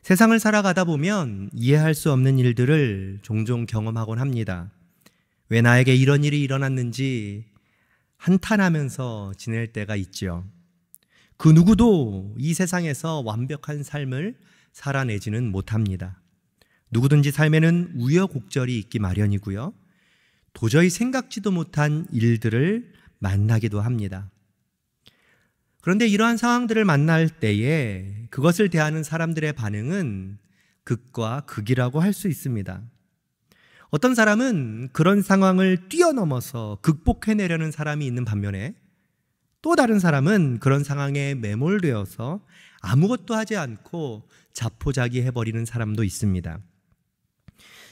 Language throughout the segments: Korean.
세상을 살아가다 보면 이해할 수 없는 일들을 종종 경험하곤 합니다. 왜 나에게 이런 일이 일어났는지 한탄하면서 지낼 때가 있죠. 그 누구도 이 세상에서 완벽한 삶을 살아내지는 못합니다. 누구든지 삶에는 우여곡절이 있기 마련이고요. 도저히 생각지도 못한 일들을 만나기도 합니다. 그런데 이러한 상황들을 만날 때에 그것을 대하는 사람들의 반응은 극과 극이라고 할 수 있습니다. 어떤 사람은 그런 상황을 뛰어넘어서 극복해내려는 사람이 있는 반면에 또 다른 사람은 그런 상황에 매몰되어서 아무것도 하지 않고 자포자기해버리는 사람도 있습니다.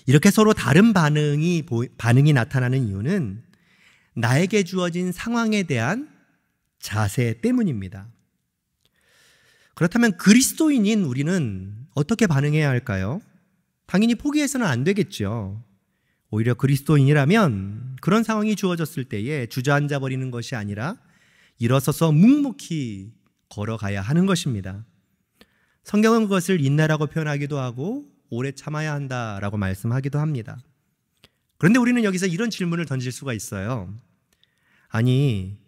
이렇게 서로 다른 반응이 나타나는 이유는 나에게 주어진 상황에 대한 자세 때문입니다. 그렇다면 그리스도인인 우리는 어떻게 반응해야 할까요? 당연히 포기해서는 안 되겠죠. 오히려 그리스도인이라면 그런 상황이 주어졌을 때에 주저앉아 버리는 것이 아니라 일어서서 묵묵히 걸어가야 하는 것입니다. 성경은 그것을 인내라고 표현하기도 하고 오래 참아야 한다라고 말씀하기도 합니다. 그런데 우리는 여기서 이런 질문을 던질 수가 있어요. 아니,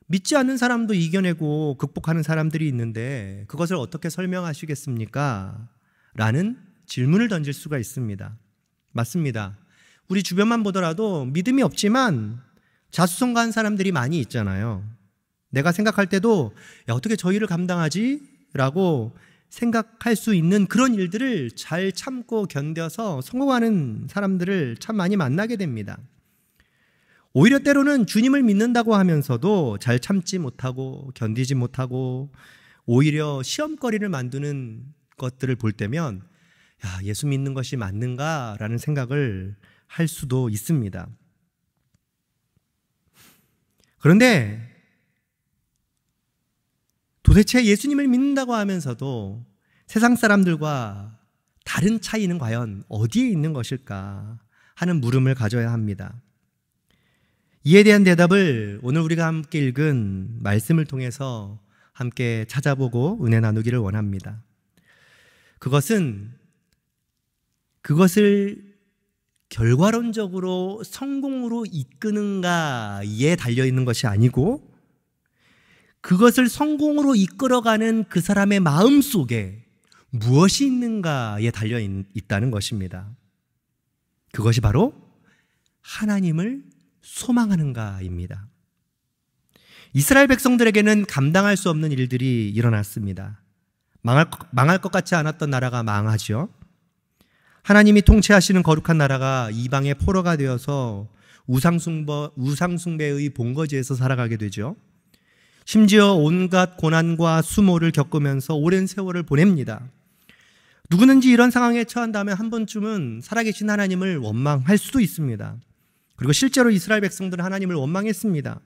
믿지 않는 사람도 이겨내고 극복하는 사람들이 있는데 그것을 어떻게 설명하시겠습니까? 라는 질문을 던질 수가 있습니다. 맞습니다. 우리 주변만 보더라도 믿음이 없지만 자수성가한 사람들이 많이 있잖아요. 내가 생각할 때도 어떻게 저 일을 감당하지? 라고 생각할 수 있는 그런 일들을 잘 참고 견뎌서 성공하는 사람들을 참 많이 만나게 됩니다. 오히려 때로는 주님을 믿는다고 하면서도 잘 참지 못하고 견디지 못하고 오히려 시험거리를 만드는 것들을 볼 때면 예수 믿는 것이 맞는가라는 생각을 할 수도 있습니다. 그런데 도대체 예수님을 믿는다고 하면서도 세상 사람들과 다른 차이는 과연 어디에 있는 것일까 하는 물음을 가져야 합니다. 이에 대한 대답을 오늘 우리가 함께 읽은 말씀을 통해서 함께 찾아보고 은혜 나누기를 원합니다. 그것을 결과론적으로 성공으로 이끄는가에 달려있는 것이 아니고 그것을 성공으로 이끌어가는 그 사람의 마음 속에 무엇이 있는가에 달려있다는 것입니다. 그것이 바로 하나님을 소망하는가입니다. 이스라엘 백성들에게는 감당할 수 없는 일들이 일어났습니다. 망할 것 같지 않았던 나라가 망하죠. 하나님이 통치하시는 거룩한 나라가 이방의 포로가 되어서 우상숭배의 본거지에서 살아가게 되죠. 심지어 온갖 고난과 수모를 겪으면서 오랜 세월을 보냅니다. 누구든지 이런 상황에 처한다면 한 번쯤은 살아계신 하나님을 원망할 수도 있습니다. 그리고 실제로 이스라엘 백성들은 하나님을 원망했습니다.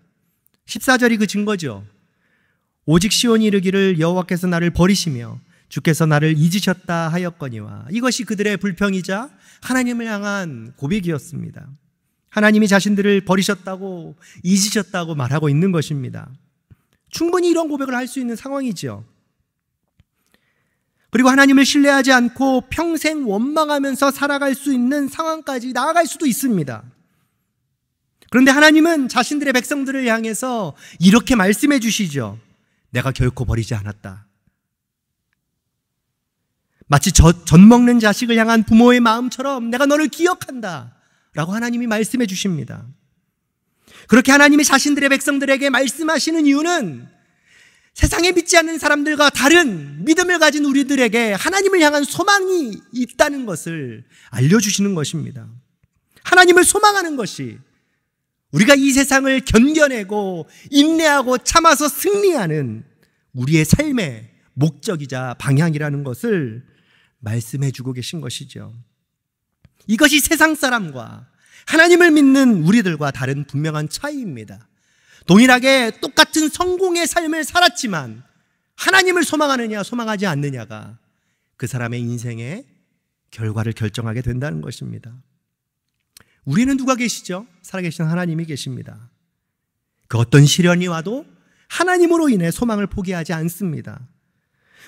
14절이 그 증거죠. 오직 시온이 이르기를 여호와께서 나를 버리시며 주께서 나를 잊으셨다 하였거니와. 이것이 그들의 불평이자 하나님을 향한 고백이었습니다. 하나님이 자신들을 버리셨다고 잊으셨다고 말하고 있는 것입니다. 충분히 이런 고백을 할 수 있는 상황이죠. 그리고 하나님을 신뢰하지 않고 평생 원망하면서 살아갈 수 있는 상황까지 나아갈 수도 있습니다. 그런데 하나님은 자신들의 백성들을 향해서 이렇게 말씀해 주시죠. 내가 결코 버리지 않았다. 마치 젖 먹는 자식을 향한 부모의 마음처럼 내가 너를 기억한다 라고 하나님이 말씀해 주십니다. 그렇게 하나님이 자신들의 백성들에게 말씀하시는 이유는 세상에 믿지 않는 사람들과 다른 믿음을 가진 우리들에게 하나님을 향한 소망이 있다는 것을 알려주시는 것입니다. 하나님을 소망하는 것이 우리가 이 세상을 견뎌내고 인내하고 참아서 승리하는 우리의 삶의 목적이자 방향이라는 것을 말씀해 주고 계신 것이죠. 이것이 세상 사람과 하나님을 믿는 우리들과 다른 분명한 차이입니다. 동일하게 똑같은 성공의 삶을 살았지만 하나님을 소망하느냐 소망하지 않느냐가 그 사람의 인생의 결과를 결정하게 된다는 것입니다. 우리는 누가 계시죠? 살아계신 하나님이 계십니다. 그 어떤 시련이 와도 하나님으로 인해 소망을 포기하지 않습니다.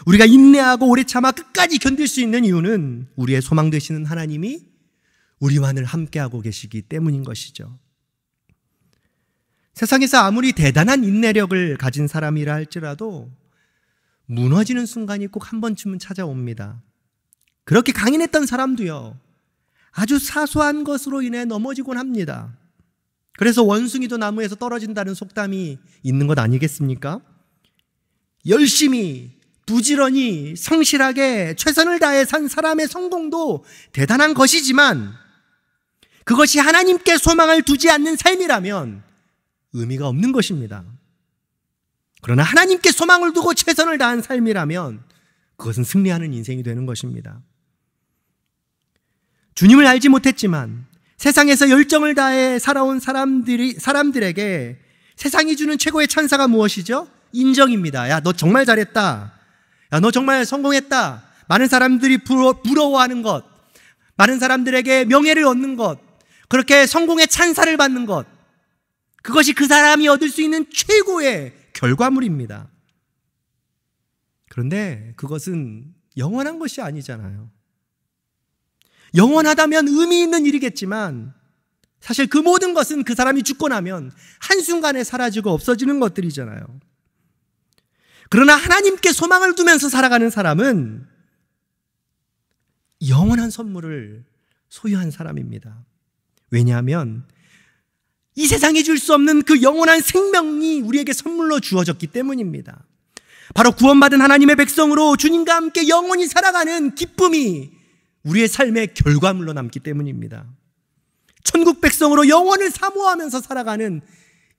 우리가 인내하고 오래 참아 끝까지 견딜 수 있는 이유는 우리의 소망 되시는 하나님이 우리와 늘 함께하고 계시기 때문인 것이죠. 세상에서 아무리 대단한 인내력을 가진 사람이라 할지라도 무너지는 순간이 꼭 한 번쯤은 찾아옵니다. 그렇게 강인했던 사람도요, 아주 사소한 것으로 인해 넘어지곤 합니다. 그래서 원숭이도 나무에서 떨어진다는 속담이 있는 것 아니겠습니까? 열심히, 부지런히, 성실하게 최선을 다해 산 사람의 성공도 대단한 것이지만 그것이 하나님께 소망을 두지 않는 삶이라면 의미가 없는 것입니다. 그러나 하나님께 소망을 두고 최선을 다한 삶이라면 그것은 승리하는 인생이 되는 것입니다. 주님을 알지 못했지만 세상에서 열정을 다해 살아온 사람들에게 세상이 주는 최고의 찬사가 무엇이죠? 인정입니다. 야, 너 정말 잘했다. 야, 너 정말 성공했다. 많은 사람들이 부러워하는 것, 많은 사람들에게 명예를 얻는 것, 그렇게 성공의 찬사를 받는 것, 그것이 그 사람이 얻을 수 있는 최고의 결과물입니다. 그런데 그것은 영원한 것이 아니잖아요. 영원하다면 의미 있는 일이겠지만 사실 그 모든 것은 그 사람이 죽고 나면 한순간에 사라지고 없어지는 것들이잖아요. 그러나 하나님께 소망을 두면서 살아가는 사람은 영원한 선물을 소유한 사람입니다. 왜냐하면 이 세상이 줄 수 없는 그 영원한 생명이 우리에게 선물로 주어졌기 때문입니다. 바로 구원받은 하나님의 백성으로 주님과 함께 영원히 살아가는 기쁨이 우리의 삶의 결과물로 남기 때문입니다. 천국 백성으로 영원을 사모하면서 살아가는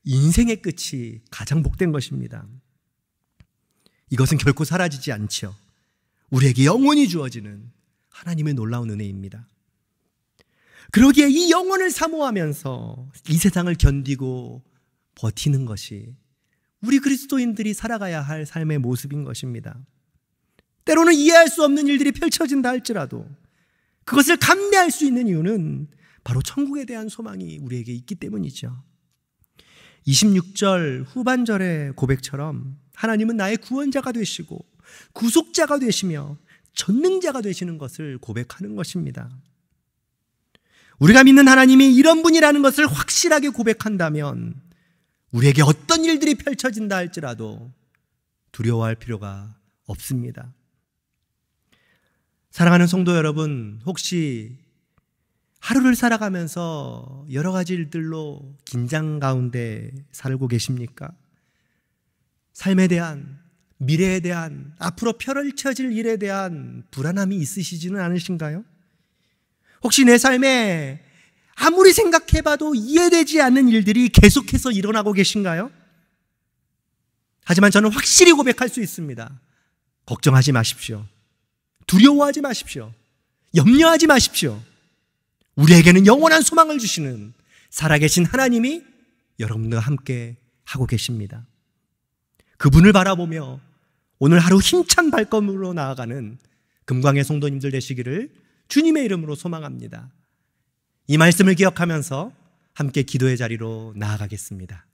인생의 끝이 가장 복된 것입니다. 이것은 결코 사라지지 않죠. 우리에게 영원히 주어지는 하나님의 놀라운 은혜입니다. 그러기에 이 영혼을 사모하면서 이 세상을 견디고 버티는 것이 우리 그리스도인들이 살아가야 할 삶의 모습인 것입니다. 때로는 이해할 수 없는 일들이 펼쳐진다 할지라도 그것을 감내할 수 있는 이유는 바로 천국에 대한 소망이 우리에게 있기 때문이죠. 26절 후반절의 고백처럼 하나님은 나의 구원자가 되시고 구속자가 되시며 전능자가 되시는 것을 고백하는 것입니다. 우리가 믿는 하나님이 이런 분이라는 것을 확실하게 고백한다면 우리에게 어떤 일들이 펼쳐진다 할지라도 두려워할 필요가 없습니다. 사랑하는 성도 여러분, 혹시 하루를 살아가면서 여러 가지 일들로 긴장 가운데 살고 계십니까? 삶에 대한, 미래에 대한, 앞으로 펼쳐질 일에 대한 불안함이 있으시지는 않으신가요? 혹시 내 삶에 아무리 생각해봐도 이해되지 않는 일들이 계속해서 일어나고 계신가요? 하지만 저는 확실히 고백할 수 있습니다. 걱정하지 마십시오. 두려워하지 마십시오. 염려하지 마십시오. 우리에게는 영원한 소망을 주시는 살아계신 하나님이 여러분들과 함께 하고 계십니다. 그분을 바라보며 오늘 하루 힘찬 발걸음으로 나아가는 금광의 성도님들 되시기를 주님의 이름으로 소망합니다. 이 말씀을 기억하면서 함께 기도의 자리로 나아가겠습니다.